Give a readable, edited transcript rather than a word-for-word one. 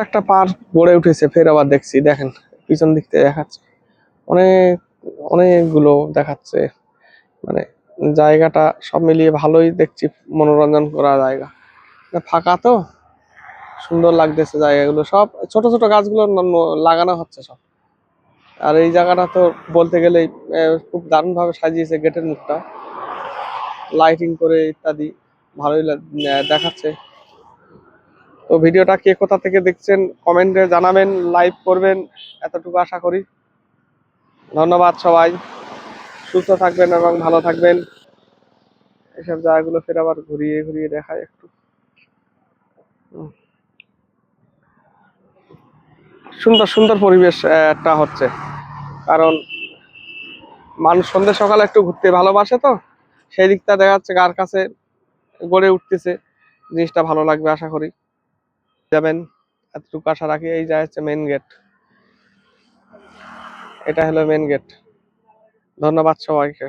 একটা পার্ক গড়ে উঠেছে, ফের আবার দেখছি, দেখেন পিছন দিক থেকে দেখাচ্ছে অনেক অনেকগুলো দেখাচ্ছে। মানে জায়গাটা সব মিলিয়ে ভালোই দেখছি, মনোরঞ্জন করা জায়গা। ফাঁকা তো, সুন্দর লাগতেছে জায়গাগুলো, সব ছোট ছোট গাছগুলো লাগানো হচ্ছে সব। আর এই জায়গাটা তো বলতে গেলেই খুব দারুণ ভাবে সাজিয়েছে, গেটের মুখটা লাইটিং করে ইত্যাদি, ভালোই দেখাচ্ছে। তো ভিডিওটা কে কোথা থেকে দেখছেন কমেন্টে জানাবেন, লাইক করবেন, এতটুকু আশা করি। ধন্যবাদ সবাই, সুস্থ থাকবেন এবং ভালো থাকবেন। এইসব জায়গাগুলো ফের আবার ঘুরিয়ে ঘুরিয়ে দেখায় একটু। সুন্দর সুন্দর পরিবেশ একটা হচ্ছে, কারণ মানুষ সন্ধ্যে সকালে একটু ঘুরতে ভালোবাসে, তো সেই দিকটা দেখা যাচ্ছে কার কাছে গড়ে উঠতেছে, জিনিসটা ভালো লাগবে আশা করি। যাবেন এতটুকু আশা রাখি। এই যা হচ্ছে মেন গেট, এটা হলো মেন গেট। ধন্যবাদ সবাইকে।